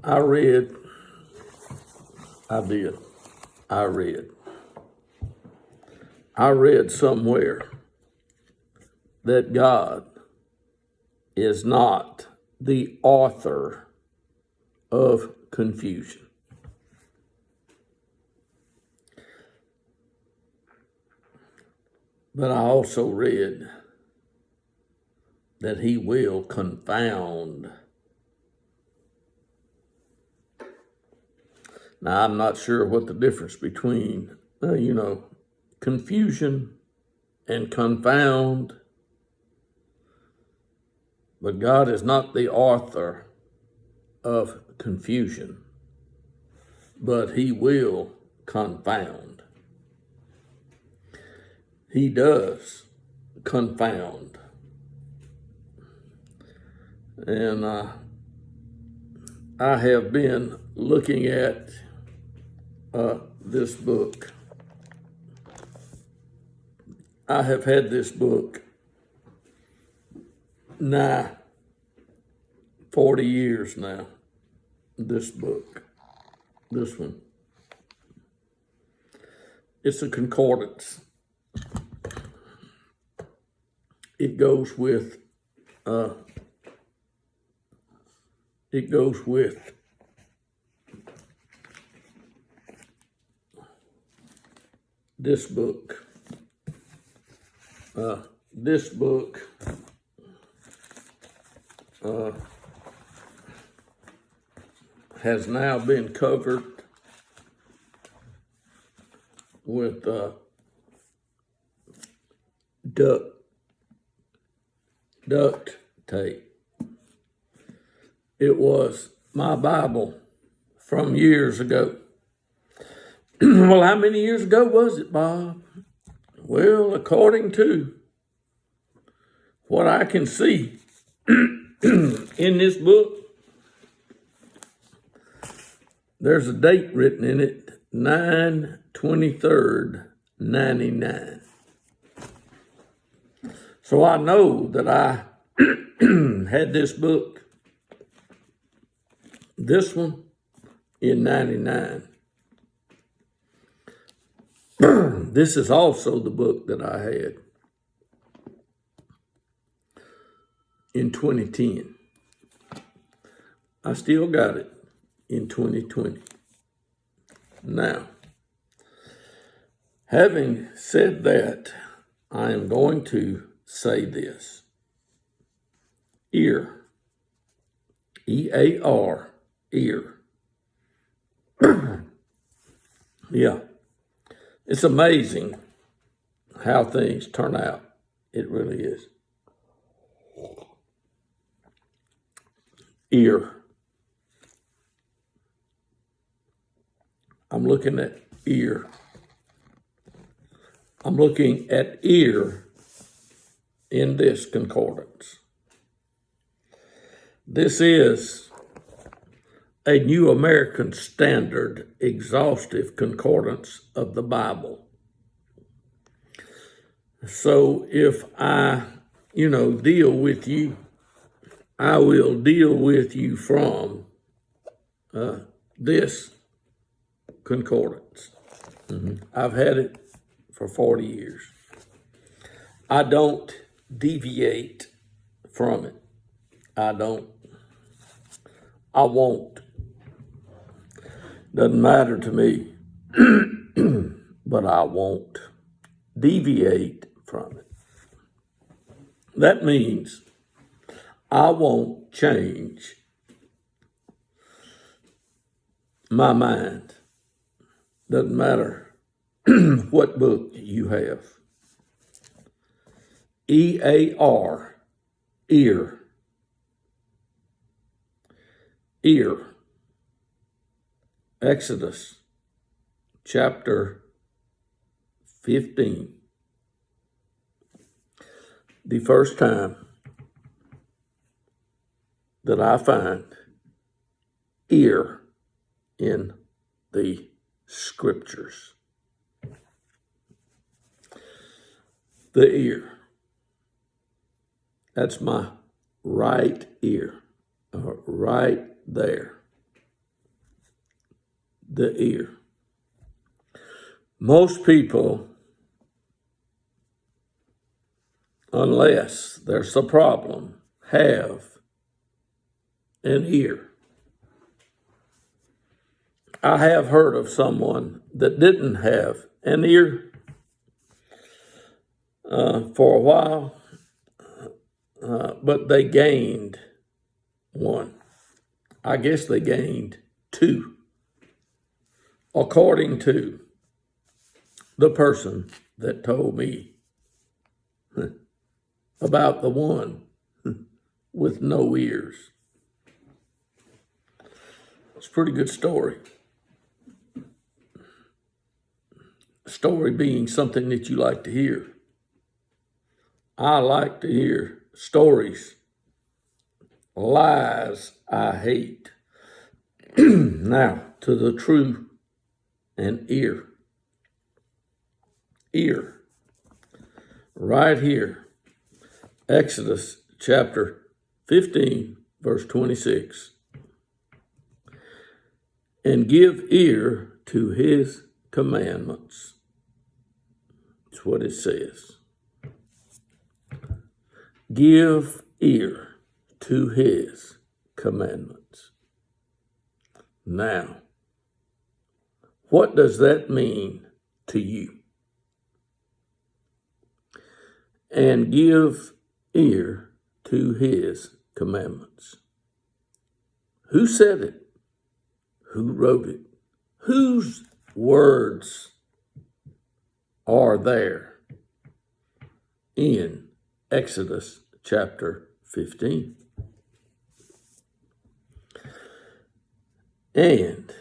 I read, I did, I read. I read somewhere that God is not the author of confusion. But I also read that he will confound. Now, I'm not sure what the difference between, confusion and confound, but God is not the author of confusion, but he will confound. He does confound. And I have been looking at this book. I have had this book nigh 40 years now. This book, this one. It's a concordance. It goes with this book. This book has now been covered with duct tape. It was my Bible from years ago. Well, how many years ago was it, Bob? Well, according to what I can see in this book, there's a date written in it, 9/23/99. So I know that I had this book, this one, in 99. This is also the book that I had in 2010. I still got it in 2020. Now, having said that, I am going to say this. Ear. E-A-R. Ear. Yeah. It's amazing how things turn out. It really is. Ear. I'm looking at ear. I'm looking at ear in this concordance. This is a New American Standard exhaustive concordance of the Bible. So if I, deal with you, I will deal with you from this concordance. I've had it for 40 years. I don't deviate from it. I won't. Doesn't matter to me, but I won't deviate from it. That means I won't change my mind. Doesn't matter what book you have. E-A-R, ear. Ear. Exodus chapter 15. The first time that I find ear in the scriptures. The ear. That's my right ear, right there. the ear. Most people, unless there's a problem, have an ear. I have heard of someone that didn't have an ear for a while, but they gained one. I guess they gained two, according to the person that told me about the one with no ears. It's a pretty good story. Story being something that you like to hear. I like to hear stories. Lies I hate. Now, to the true and ear. Ear. Right here. Exodus chapter 15, verse 26. And give ear to his commandments. That's what it says. Give ear to his commandments. Now, what does that mean to you? And give ear to his commandments. Who said it? Who wrote it? Whose words are there in Exodus chapter 15? And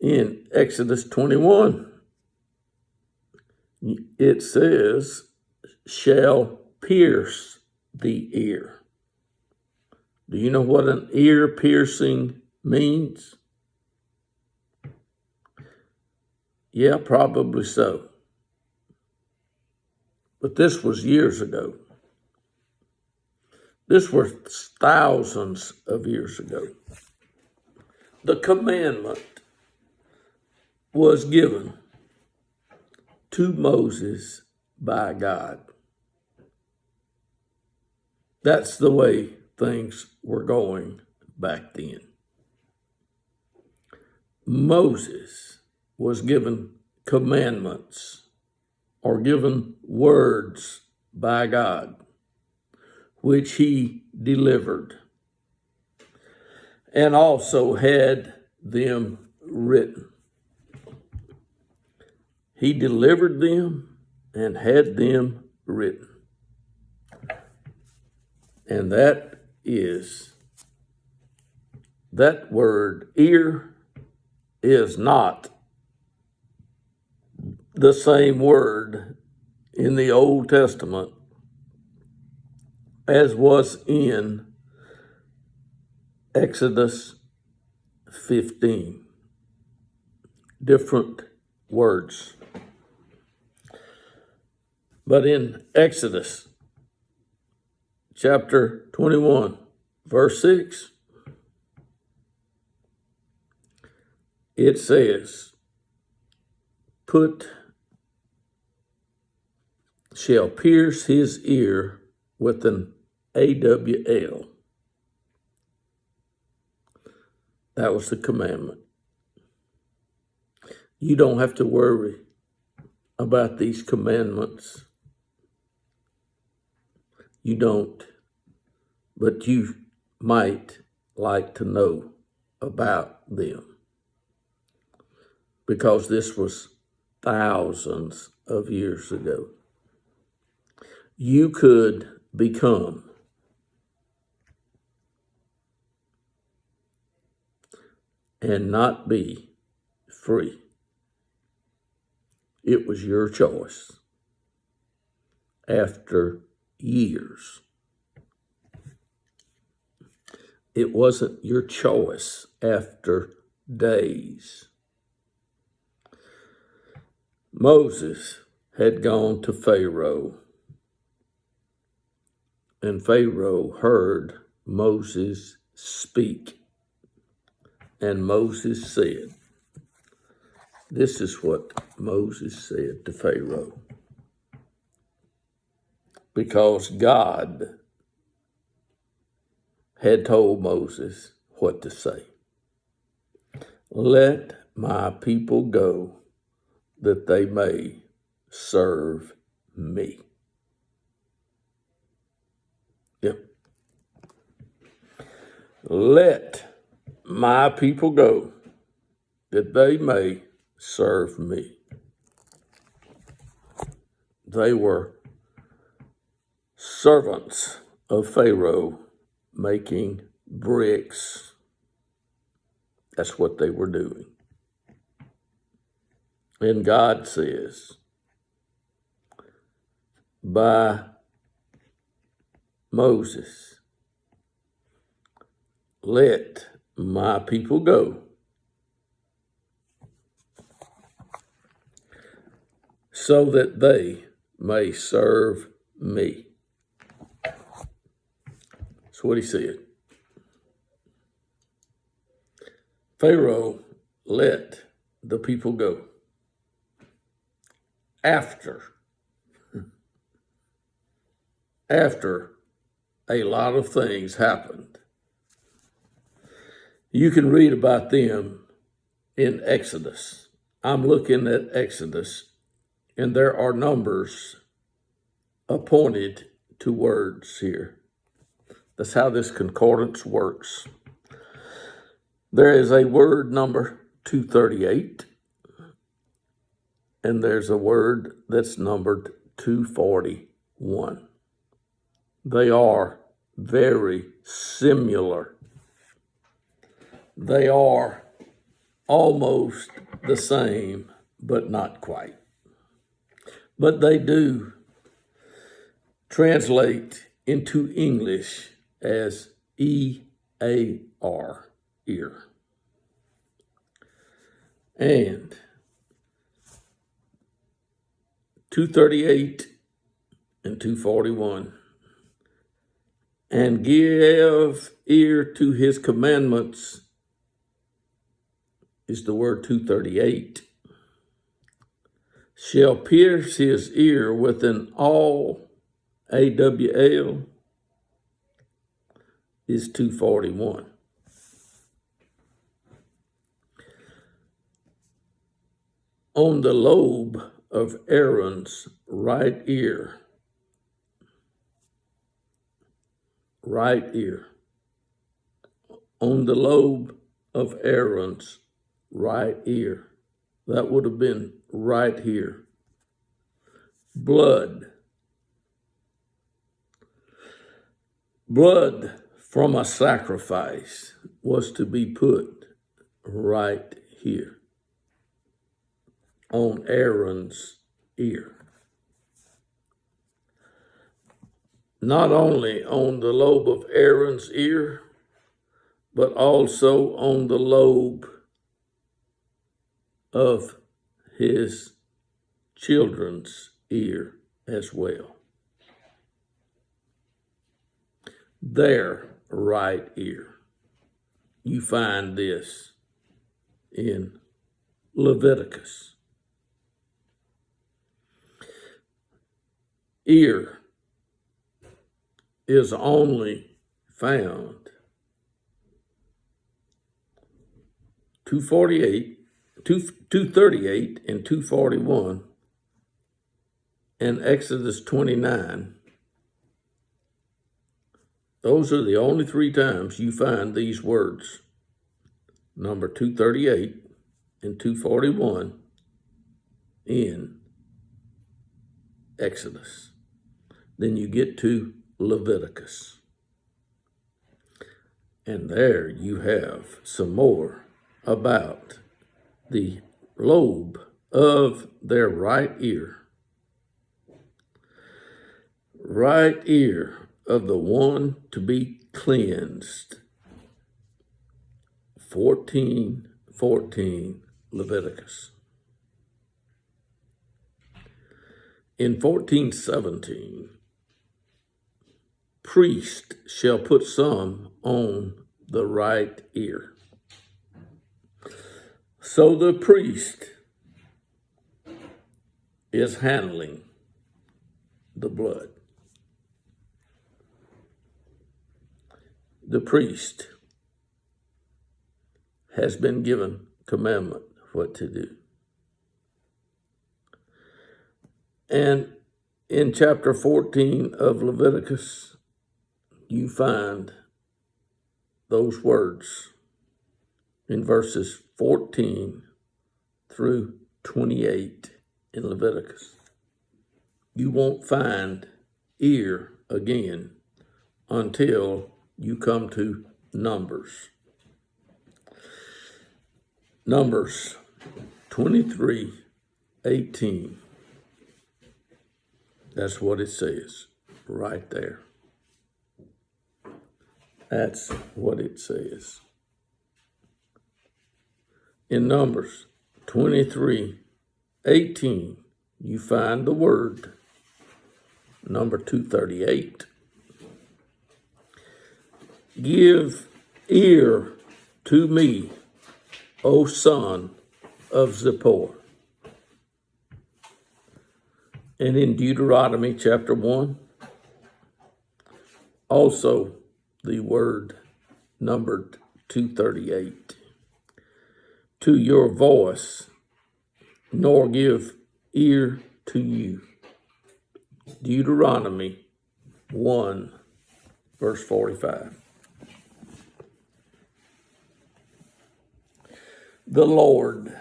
in Exodus 21, it says, shall pierce the ear. Do you know what an ear piercing means? Yeah, probably so. But this was years ago. This was thousands of years ago. The commandment was given to Moses by God. That's the way things were going back then. Moses was given commandments or given words by God, which he delivered, and also had them written. He delivered them and had them written. And that word ear is not the same word in the Old Testament as was in Exodus 15. Different words. But in Exodus chapter 21, verse 6, it says, shall pierce his ear with an AWL. That was the commandment. You don't have to worry about these commandments. You don't, but you might like to know about them, because this was thousands of years ago. You could become and not be free. It was your choice after years. It wasn't your choice after days. Moses had gone to Pharaoh, and Pharaoh heard Moses speak. And Moses said, This is what Moses said to Pharaoh. Because God had told Moses what to say. Let my people go that they may serve me. Yep. Let my people go that they may serve me. They were servants of Pharaoh making bricks. That's what they were doing. And God says, by Moses, let my people go so that they may serve me. That's what he said. Pharaoh let the people go after a lot of things happened. You can read about them in Exodus. I'm looking at Exodus, and there are numbers appointed to words here. That's how this concordance works. There is a word number 238, and there's a word that's numbered 241. They are very similar. They are almost the same, but not quite. But they do translate into English as EAR, ear. And 238 and 241. And give ear to his commandments is the word 238. Shall pierce his ear with an awl, AWL, is 241. On the lobe of Aaron's right ear, on the lobe of Aaron's right ear. That would have been right here. Blood from a sacrifice was to be put right here on Aaron's ear. Not only on the lobe of Aaron's ear, but also on the lobe of his children's ear as well. Their right ear. You find this in Leviticus. Ear is only found 238 and 241 and Exodus 29. Those are the only three times you find these words, number 238 and 241 in Exodus. Then you get to Leviticus. And there you have some more about the lobe of their right ear. Right ear of the one to be cleansed. 14:14 Leviticus. In 14:17, priest shall put some on the right ear. So the priest is handling the blood. The priest has been given commandment what to do. And in chapter 14 of Leviticus, you find those words in verses 14 through 28 in Leviticus. You won't find ear again until you come to Numbers. Numbers 23:18. That's what it says right there. That's what it says. In Numbers 23:18, you find the word number 238. Give ear to me, O son of Zippor. And in Deuteronomy chapter 1, also the word numbered 238. To your voice, nor give ear to you. Deuteronomy 1, verse 45. The Lord